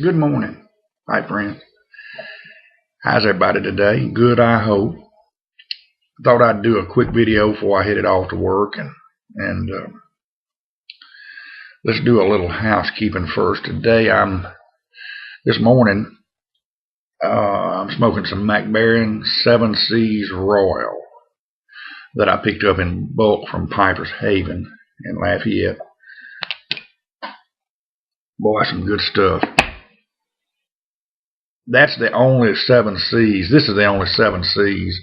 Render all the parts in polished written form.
Good morning. Hi, friends. How's everybody today? Good, I hope. Thought I'd do a quick video before I headed off to work, and let's do a little housekeeping first. This morning, I'm smoking some MacBaron 7 Seas Royal that I picked up in bulk from Piper's Haven in Lafayette. Boy, some good stuff. That's the only 7 Seas. This is the only 7 Seas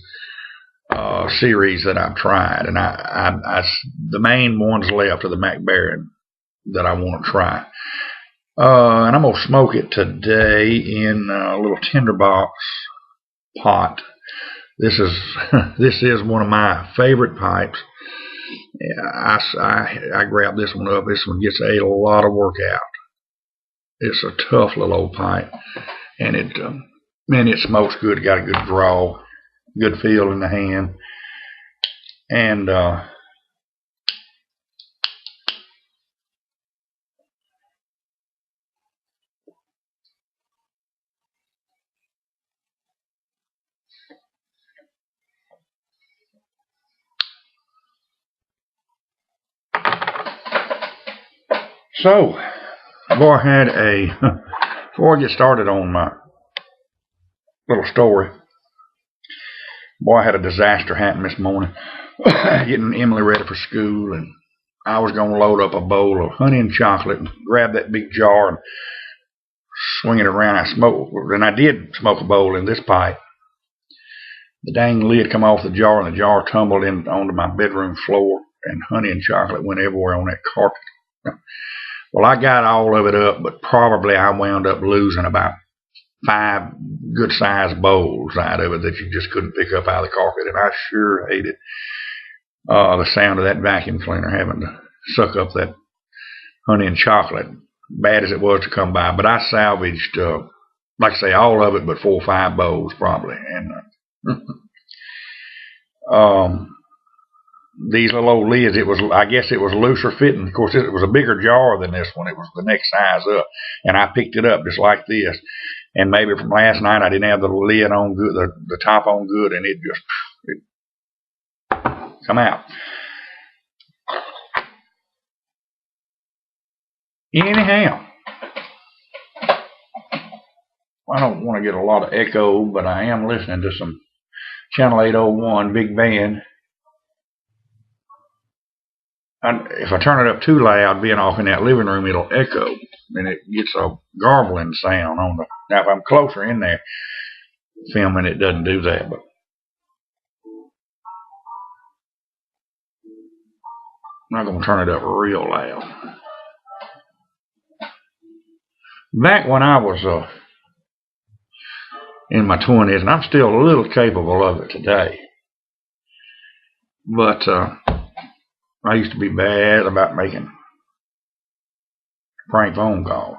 series that I've tried, and the main ones left are the MacBaron that I want to try. And I'm gonna smoke it today in a little tinderbox pot. This is one of my favorite pipes. I grabbed this one up. This one gets a lot of work out. It's a tough little old pipe, and it smokes good. It got a good draw, good feel in the hand, and so before I get started on my little story, I had a disaster happen this morning. Getting Emily ready for school, and I was going to load up a bowl of honey and chocolate and grab that big jar and swing it around. I did smoke a bowl in this pipe. The dang lid come off the jar, and the jar tumbled onto my bedroom floor, and honey and chocolate went everywhere on that carpet. Well, I got all of it up, but probably I wound up losing about 5 good-sized bowls out of it that you just couldn't pick up out of the carpet, and I sure hated the sound of that vacuum cleaner having to suck up that honey and chocolate, bad as it was to come by. But I salvaged, like I say, all of it but 4 or 5 bowls probably. And these little old lids, I guess it was looser fitting. Of course, it was a bigger jar than this one. It was the next size up, and I picked it up just like this. And maybe from last night I didn't have the lid on good, the top on good, and it come out. Anyhow, I don't want to get a lot of echo, but I am listening to some Channel 801 Big Band. If I turn it up too loud, being off in that living room, it'll echo, and it gets a garbling sound on the. Now, if I'm closer in there filming, it doesn't do that. But I'm not going to turn it up real loud. Back when I was in my 20s, and I'm still a little capable of it today, but I used to be bad about making prank phone calls.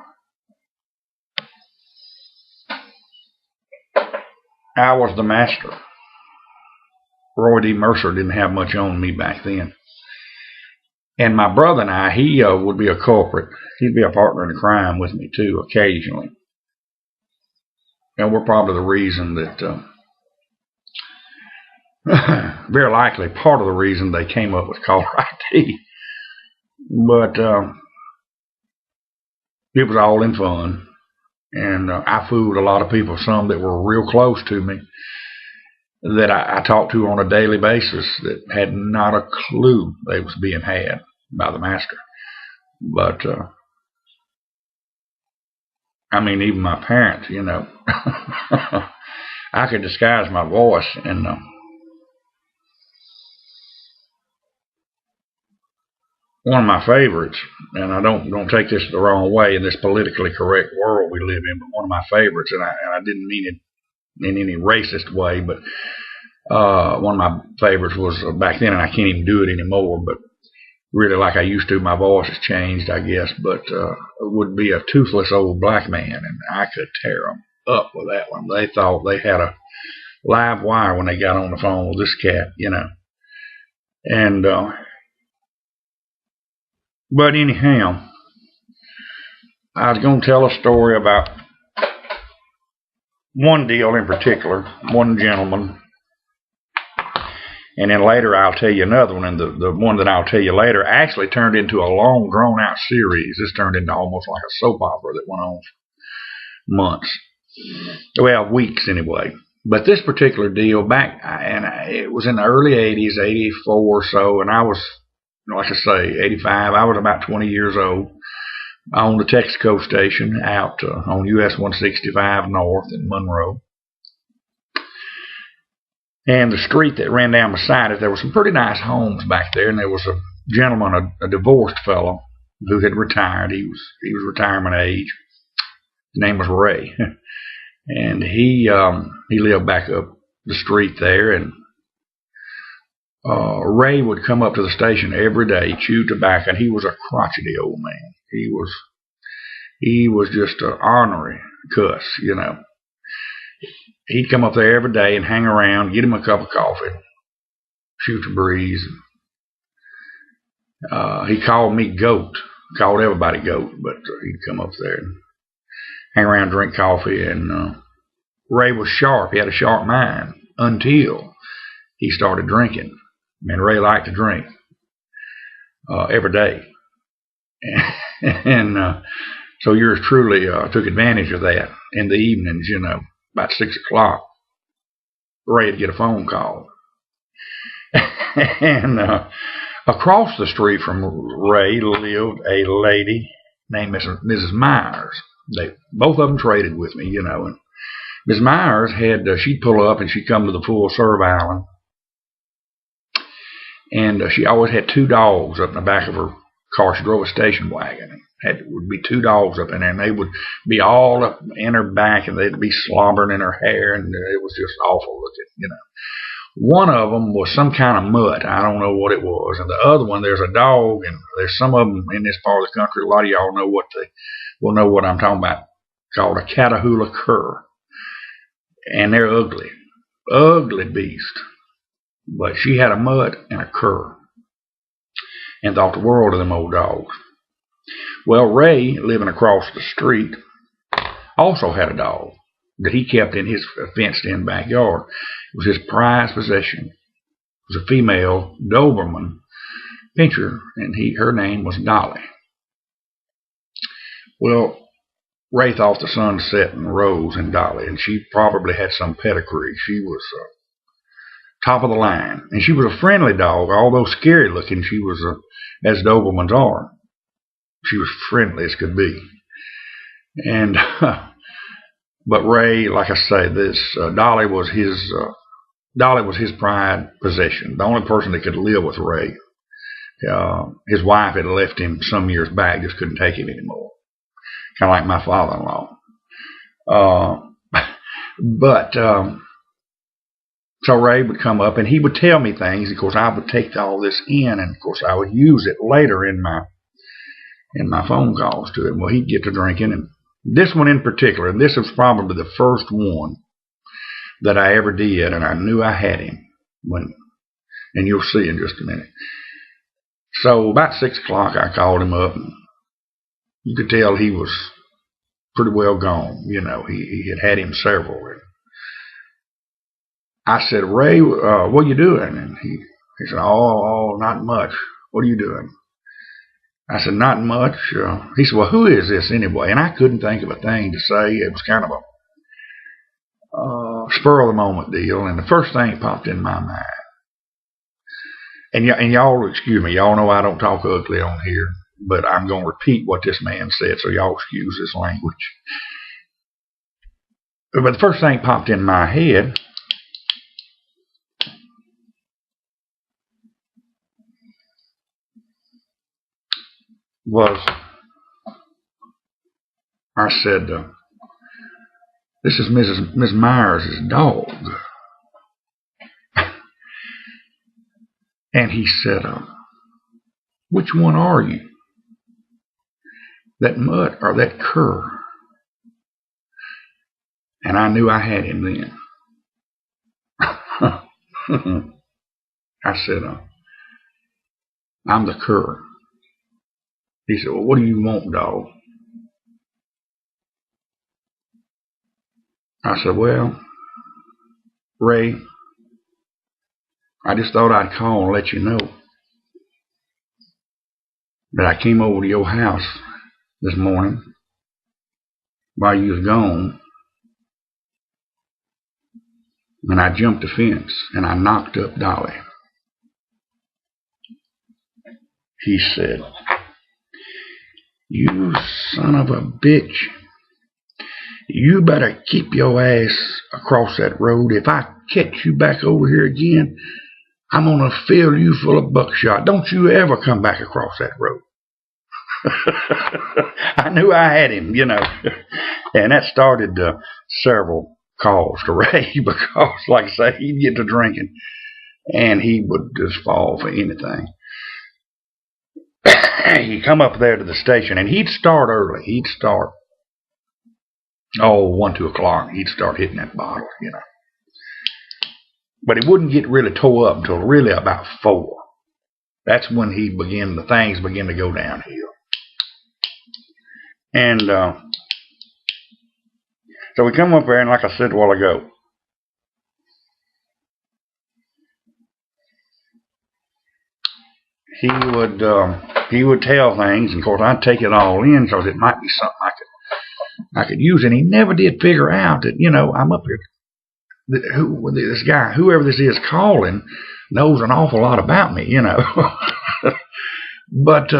I was the master. Roy D. Mercer didn't have much on me back then. And my brother and I, he would be a culprit. He'd be a partner in crime with me too, occasionally. And we're probably the reason that, very likely part of the reason they came up with caller ID. But it was all in fun. And I fooled a lot of people, some that were real close to me, that I talked to on a daily basis, that had not a clue they was being had by the master. But I mean, even my parents, you know, I could disguise my voice, and one of my favorites, and I don't take this the wrong way in this politically correct world we live in, but one of my favorites, and I didn't mean it in any racist way, but one of my favorites was back then, and I can't even do it anymore, but really like I used to. My voice has changed, I guess, but it would be a toothless old black man, and I could tear them up with that one. They thought they had a live wire when they got on the phone with this cat, you know. And but anyhow, I was going to tell a story about one deal in particular, one gentleman, and then later I'll tell you another one, and the one that I'll tell you later actually turned into a long, drawn-out series. This turned into almost like a soap opera that went on months. Well, weeks anyway. But this particular deal it was in the early 80s, 84 or so, and I was, like I say, 85. I was about 20 years old. I owned a Texaco station out on US 165 North in Monroe. And the street that ran down beside it, there were some pretty nice homes back there, and there was a gentleman, a divorced fellow, who had retired. He was retirement age. His name was Ray. And he lived back up the street there, and Ray would come up to the station every day, chew tobacco, and he was a crotchety old man. He was just an ornery cuss, you know. He'd come up there every day and hang around, get him a cup of coffee, shoot the breeze. He called me Goat, called everybody Goat, but he'd come up there and hang around, drink coffee, and Ray was sharp. He had a sharp mind until he started drinking. And Ray liked to drink every day. And so yours truly took advantage of that in the evenings, you know, about 6 o'clock. Ray would get a phone call. And across the street from Ray lived a lady named Mrs. Myers. Both of them traded with me, you know. And Miss Myers she'd pull up and she'd come to the full serve island. And she always had 2 dogs up in the back of her car. She drove a station wagon. Would be 2 dogs up in there, and they would be all up in her back, and they'd be slobbering in her hair, and it was just awful looking, you know. One of them was some kind of mutt. I don't know what it was. And the other one, there's a dog, and there's some of them in this part of the country. A lot of y'all will know what I'm talking about, called a Catahoula cur. And they're ugly. Ugly beast. But she had a mutt and a cur, and thought the world of them old dogs. Well, Ray, living across the street, also had a dog that he kept in his fenced-in backyard. It was his prized possession. It was a female Doberman pinscher, and her name was Dolly. Well, Ray thought the sun set and rose in Dolly, and she probably had some pedigree. She was top of the line, and she was a friendly dog. Although scary looking, she was as Dobermans are. She was friendly as could be. And but Ray, like I say, Dolly was his prized possession. The only person that could live with Ray. His wife had left him some years back, just couldn't take him anymore. Kind of like my father-in-law. So Ray would come up and he would tell me things. Of course, I would take all this in, and of course, I would use it later in my phone calls to him. Well, he'd get to drinking, and this one in particular, and this was probably the first one that I ever did, and I knew I had him and you'll see in just a minute. So about 6 o'clock, I called him up, and you could tell he was pretty well gone. You know, he had him several. And I said, Ray, what are you doing? And he said, oh, not much. What are you doing? I said, not much. He said, well, who is this anyway? And I couldn't think of a thing to say. It was kind of a spur of the moment deal. And the first thing that popped in my mind, and y'all excuse me, y'all know I don't talk ugly on here, but I'm going to repeat what this man said, so y'all excuse this language. But the first thing that popped in my head was, I said, this is Miss Myers' dog. And he said, which one are you? That mutt or that cur? And I knew I had him then. I said, I'm the cur. He said, well, what do you want, dog? I said, well, Ray, I just thought I'd call and let you know that I came over to your house this morning while you was gone, and I jumped the fence and I knocked up Dolly. He said, you son of a bitch, you better keep your ass across that road. If I catch you back over here again, I'm going to fill you full of buckshot. Don't you ever come back across that road. I knew I had him, you know. And that started several calls to Ray because, like I say, he'd get to drinking and he would just fall for anything. He'd come up there to the station and he'd start early. He'd start, 1, 2 o'clock. He'd start hitting that bottle, you know. But he wouldn't get really tore up until really about 4. That's when the things begin to go downhill. And so we come up there, and like I said a while ago, he would tell things, and of course I'd take it all in because it might be something I could use. And he never did figure out that, you know, I'm up here. This guy, whoever this is calling, knows an awful lot about me, you know. But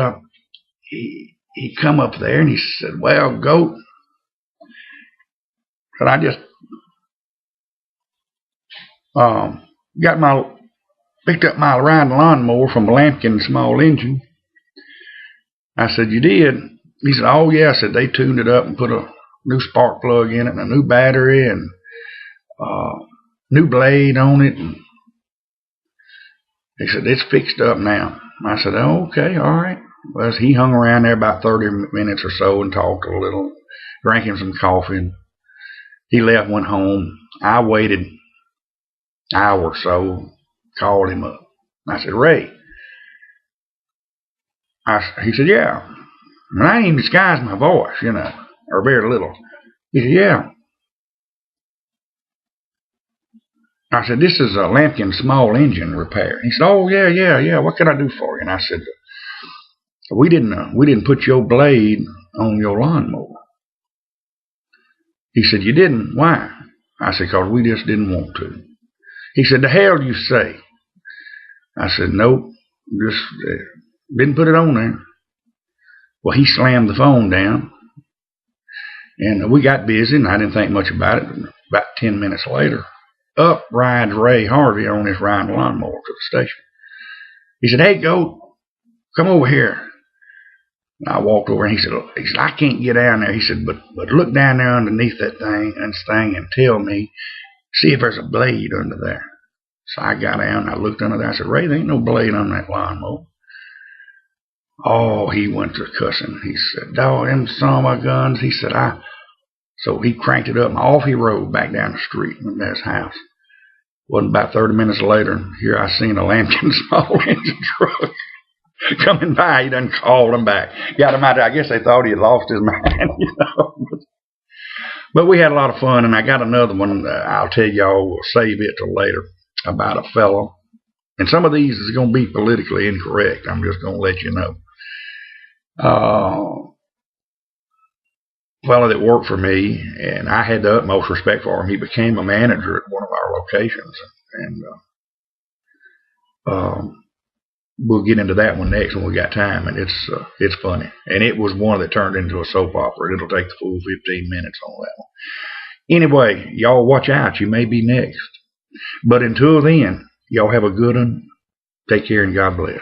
he come up there and he said, well, Goat, and I just picked up my riding lawnmower from Lampkin Small Engine. I said, you did? He said, oh yeah. I said, they tuned it up and put a new spark plug in it and a new battery and new blade on it. And he said, it's fixed up now. I said, oh, okay, all right. Well, he hung around there about 30 minutes or so and talked a little, drank him some coffee. He left, went home. I waited an hour or so, called him up. I said, Ray. He said, yeah. And I ain't even disguised my voice, you know, or very little. He said, yeah. I said, this is a Lampkin Small Engine repair. He said, oh, yeah. What can I do for you? And I said, we didn't put your blade on your lawnmower. He said, you didn't? Why? I said, because we just didn't want to. He said, the hell do you say? I said, nope, just didn't put it on there. Well, he slammed the phone down, and we got busy, and I didn't think much about it. About 10 minutes later, up rides Ray Harvey on his riding lawnmower to the station. He said, hey, Goat, come over here. And I walked over, and he said, I can't get down there. He said, but look down there underneath that thing and tell me, see if there's a blade under there. So I got down, and I looked under there. I said, Ray, there ain't no blade on that lawnmower. Oh, he went to cussing. He said, dog, them son of a guns. He said, So he cranked it up, and off he rode back down the street and there's his house. Wasn't about 30 minutes later, and here I seen a Lampkin Small Engine truck coming by. He done called him back. Got him out there. I guess they thought he had lost his mind, you know. But we had a lot of fun, and I got another one. I'll tell y'all, we'll save it till later, about a fellow. And some of these is going to be politically incorrect. I'm just going to let you know. Fellow that worked for me, and I had the utmost respect for him. He became a manager at one of our locations, and we'll get into that one next when we got time. And it's funny, and it was one that turned into a soap opera. It'll take the full 15 minutes on that one. Anyway, y'all watch out. You may be next. But until then, y'all have a good one. Take care and God bless.